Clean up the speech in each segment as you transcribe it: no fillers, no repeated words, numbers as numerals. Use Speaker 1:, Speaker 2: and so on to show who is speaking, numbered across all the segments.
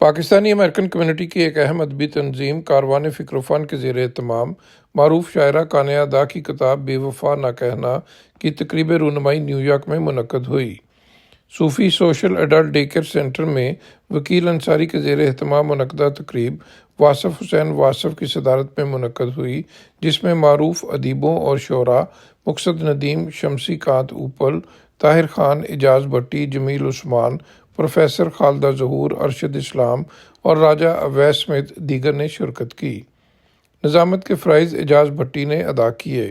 Speaker 1: Pakistani American community کی ایک اہم ادبی تنظیم کاروان فکر و فن کے زیر اہتمام معروف شاعرہ کانیہ ادا کی کتاب بے وفا نہ کہنا کی تقریب رونمائی نیو یارک میں منعقد ہوئی۔ Sufi social adult day care center میں وکیل انصاری کے زیر اہتمام منعقدہ تقریب واصف حسین واصف کی صدارت میں منعقد ہوئی، جس میں معروف ادیبوں اور شعراء مقصد ندیم، شمسی کانت اوپل، طاہر خان، اعجاز بھٹی، جمیل عثمان، پروفیسر خالدہ ظہور، ارشد اسلام اور راجہ اویس سمیت دیگر نے شرکت کی۔ نظامت کے فرائض اعجاز بھٹی نے ادا کیے۔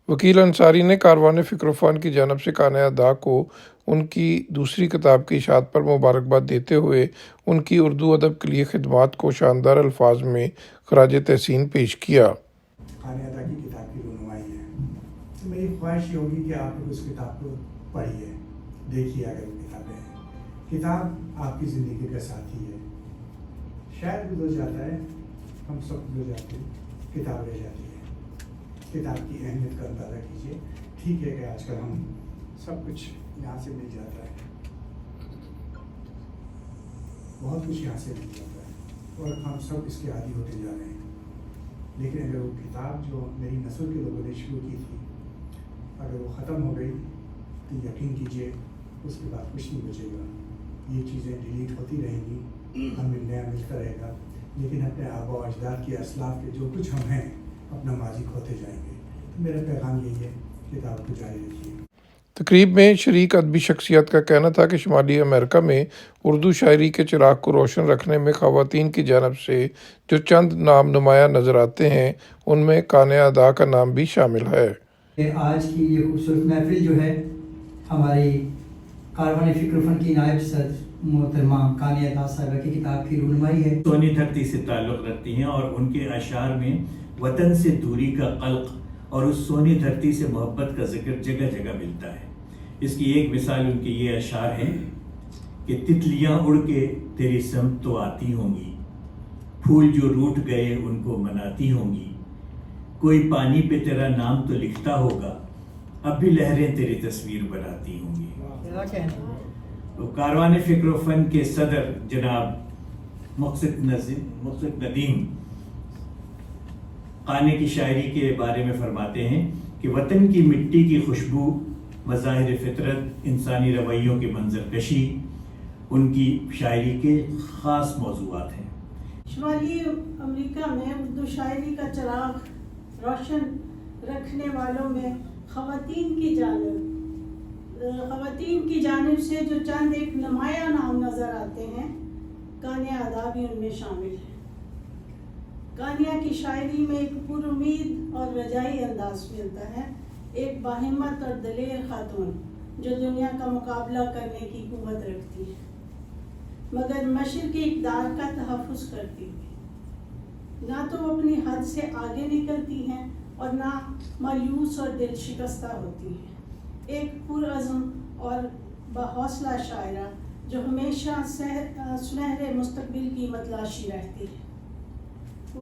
Speaker 1: وکیل انصاری نے کاروان فکر و فن کی جانب سے کانیہ ادا کو ان کی دوسری کتاب کی اشاعت پر مبارکباد دیتے ہوئے ان کی اردو ادب کے لیے خدمات کو شاندار الفاظ میں خراج تحسین پیش کیا۔
Speaker 2: کانیہ ادا کی کتاب کی رونمائی ہے، تو میری خواہش یہ ہوگی کہ آپ لوگ اس کتاب کو پڑھیے، دیکھیے اگر وہ کتابیں ہیں۔ کتاب آپ کی زندگی کا ساتھی ہے، شاید گزر جاتا ہے، ہم سب گزر جاتے ہیں، کتاب رہ جاتی ہے۔ کتاب کی اہمیت کا اندازہ کیجیے۔ ٹھیک ہے کہ آج کل ہم سب کچھ یہاں سے مل جاتا ہے، بہت کچھ یہاں سے مل جاتا ہے اور ہم سب اس کے عادی ہوتے جا رہے ہیں، لیکن اگر وہ کتاب جو میری نسل کے لوگوں نے شروع کی تھی، اگر وہ ختم ہو گئی تو یقین کیجیے اس کے بعد کچھ نہیں بچے گا۔ یہ چیزیں ڈیلیٹ ہوتی رہیں گی، ہمیں نیا ملتا رہے گا، لیکن اپنے آباء و اجداد کے اسلاف کے جو کچھ ہم ہیں اپنا ماضی کھوتے جائیں گے۔ تو میرا پیغام یہی ہے، کتاب کو جاری رکھیے۔
Speaker 1: تقریب میں شریک ادبی شخصیات کا کہنا تھا کہ شمالی امریکہ میں اردو شاعری کے چراغ کو روشن رکھنے میں خواتین کی جانب سے جو چند نام نمایاں نظر آتے ہیں ان میں کانیہ ادا کا نام بھی شامل ہے۔
Speaker 3: آج کی یہ خوبصورت محفل جو ہے ہماری کاروان فکر و فن کی نائب صدر محترمہ کانیہ ادا صاحبہ کی کتاب کی رونمائی ہے۔
Speaker 4: سونی دھرتی سے تعلق رکھتی ہیں اور ان کے اشعار میں وطن سے دوری کا قلق اور اس سونی دھرتی سے محبت کا ذکر جگہ جگہ ملتا ہے۔ اس کی ایک مثال ان کے یہ اشعار ہیں کہ تتلیاں اڑ کے تیری سمت تو آتی ہوں گی، پھول جو روٹ گئے ان کو مناتی ہوں گی، کوئی پانی پہ تیرا نام تو لکھتا ہوگا، اب بھی لہریں تیری تصویر بناتی ہوں گی۔ تو کاروان فکر و فن کے صدر جناب مقصد ندیم قانے کی شاعری کے بارے میں فرماتے ہیں کہ وطن کی مٹی کی خوشبو، مظاہر فطرت، انسانی رویوں کی منظر کشی ان کی شاعری کے خاص موضوعات ہیں۔
Speaker 5: شمالی امریکہ میں اردو شاعری کا چراغ روشن رکھنے والوں میں خواتین کی جانب سے جو چند ایک نمایاں نام نظر آتے ہیں، کانیہ ادا بھی ان میں شامل ہے۔ کانیہ کی شاعری میں ایک پر امید اور رجائی انداز ملتا ہے، ایک باہمت اور دلیر خاتون جو دنیا کا مقابلہ کرنے کی قوت رکھتی ہے، مگر مشرق کی اقدار کا تحفظ کرتی ہوئی نہ تو وہ اپنی حد سے آگے نکلتی ہیں اور نہ مایوس اور دل شکستہ ہوتی ہیں۔ ایک پرعزم اور باحوصلہ شاعرہ جو ہمیشہ سنہرے مستقبل کی متلاشی رہتی ہے۔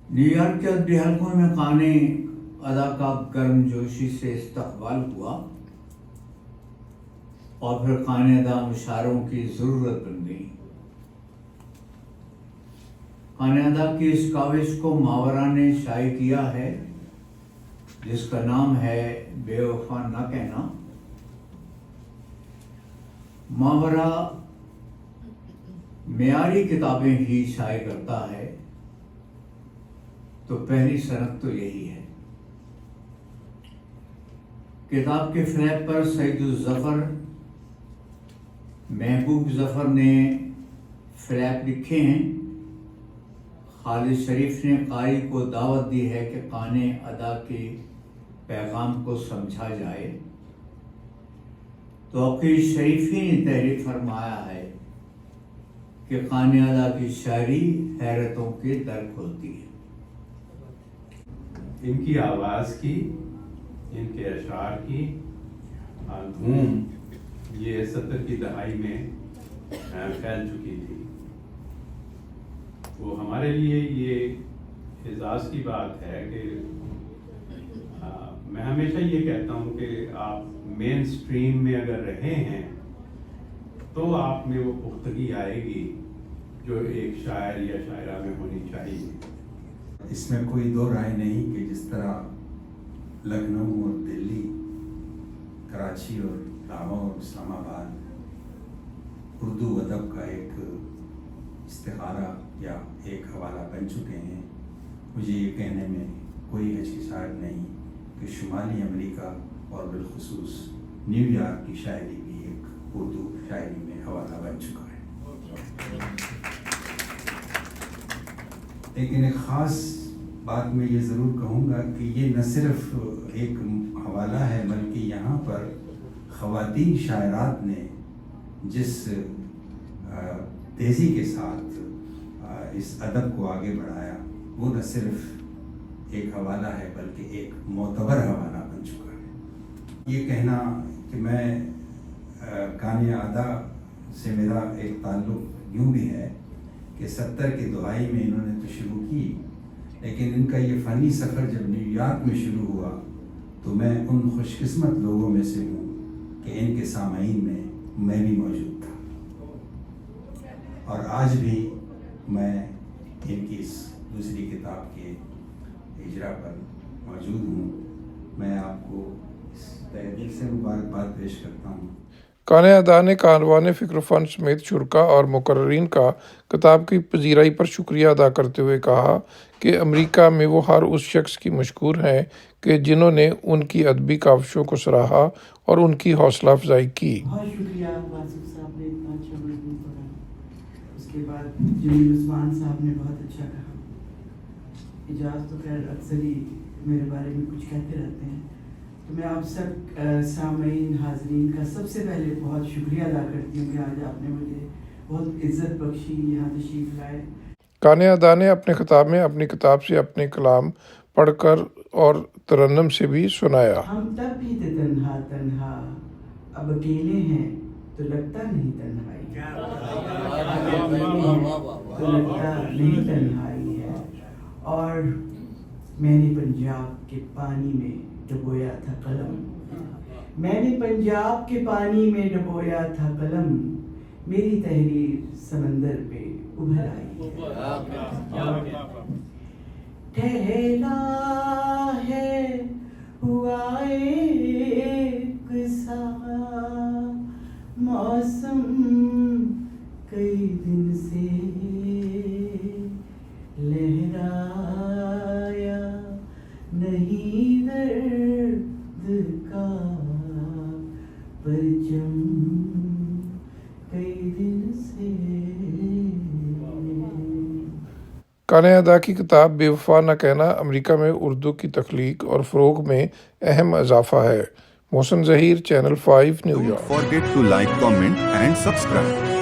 Speaker 6: نیو یارک کے ادبی حلقوں میں کانیہ ادا کا گرم جوشی سے استقبال ہوا اور پھر کانیہ ادا مشاعروں کی ضرورت بن گئی۔ کانیہ ادا کی اس کاوش کو ماورا نے شائع کیا ہے، جس کا نام ہے بے وفا نہ کہنا۔ ماورا معیاری کتابیں ہی شائع کرتا ہے، تو پہلی صنعت تو یہی ہے۔ کتاب کے فلیپ پر سعید الظفر، محبوب ظفر نے فلیپ لکھے ہیں۔ خالد شریف نے قاری کو دعوت دی ہے کہ کانیہ ادا کے پیغام کو سمجھا جائے، تو عقیل شریفی نے تحریر فرمایا ہے کہ کانیہ ادا کی شاعری حیرتوں کے در کھولتی ہے۔
Speaker 7: ان کی آواز کی، ان کے اشعار کی دھوم یہ 70 کی دہائی میں پھیل چکی تھی۔ وہ ہمارے لیے یہ اعزاز کی بات ہے کہ میں ہمیشہ یہ کہتا ہوں کہ آپ مین سٹریم میں اگر رہے ہیں تو آپ میں وہ پختگی آئے گی جو ایک شاعر یا شاعرہ میں ہونی چاہیے۔
Speaker 8: اس میں کوئی دو رائے نہیں کہ جس طرح لکھنؤ اور دلی، کراچی اور لاہور اور اسلام آباد اردو ادب کا ایک استخارہ یا ایک حوالہ بن چکے ہیں، مجھے یہ کہنے میں کوئی ہچکچاہٹ نہیں کہ شمالی امریکہ اور بالخصوص نیو یارک کی شاعری بھی ایک اردو شاعری میں حوالہ بن چکا ہے۔ لیکن ایک خاص بات میں یہ ضرور کہوں گا کہ یہ نہ صرف ایک حوالہ ہے بلکہ یہاں پر خواتین شاعرات نے جس تیزی کے ساتھ اس ادب کو آگے بڑھایا وہ نہ صرف ایک حوالہ ہے بلکہ ایک معتبر حوالہ بن چکا ہے۔ یہ کہنا کہ میں کانیہ ادا سے میرا ایک تعلق یوں بھی ہے کہ 70 کی دہائی میں انہوں نے تو شروع کی، لیکن ان کا یہ فنی سفر جب نیو یارک میں شروع ہوا تو میں ان خوش قسمت لوگوں میں سے ہوں کہ ان کے سامعین میں بھی موجود تھا، اور آج بھی میں ان کی اس دوسری کتاب کے اجرا پر موجود ہوں۔ میں آپ کو اس تہہ دل سے مبارکباد پیش کرتا ہوں۔
Speaker 1: کانیہ ادا نے کاروان فکر فن سمیت شرکا اور مقررین کا کتاب کی پذیرائی پر شکریہ ادا کرتے ہوئے کہا کہ امریکہ میں وہ ہر اس شخص کی مشکور ہیں کہ جنہوں نے ان کی ادبی کاوشوں کو سراہا اور ان کی حوصلہ افزائی کی۔
Speaker 9: بہت شکریہ واسف صاحب نے اتنا اچھا مضمون پڑھا۔ اس کے بعد جمیل عثمان صاحب نے بہت اچھا کہا۔ اجاز تو خیر اکثر ہی میرے بارے میں کچھ کہتے رہتے ہیں، تو میں آپ سب سامعین حاضرین کا سب سے پہلے بہت شکریہ ادا کرتی ہوں کہ آج آپ نے مجھے بہت عزت بخشی، یہاں تشریف لائے۔
Speaker 1: کانیہ ادا نے اپنے خطاب میں اپنی کتاب سے اپنے کلام پڑھ کر اور ترنم سے بھی سنایا۔
Speaker 9: ہم تب بھی تھے تنہا تنہا، اب اکیلے ہیں تو لگتا نہیں تنہائی، تو لگتا نہیں تنہائی ہے۔ اور میں نے پنجاب کے پانی میں ڈبویا تھا قلم، میں نے پنجاب کے پانی میں ڈبویا تھا قلم، میری تحریر سمندر پہ ابھر آئی ہے۔ ٹھہرا ہے ہوا ایک سا موسم کئی دن سے لہرایا نہیں درد کا پرچم کئی دن سے۔
Speaker 1: کانیہ ادا کی کتاب بے وفا نہ کہنا امریکہ میں اردو کی تخلیق اور فروغ میں اہم اضافہ ہے۔ Mohsin Zaheer, channel 5 New York.
Speaker 10: Don't forget to like, comment and subscribe.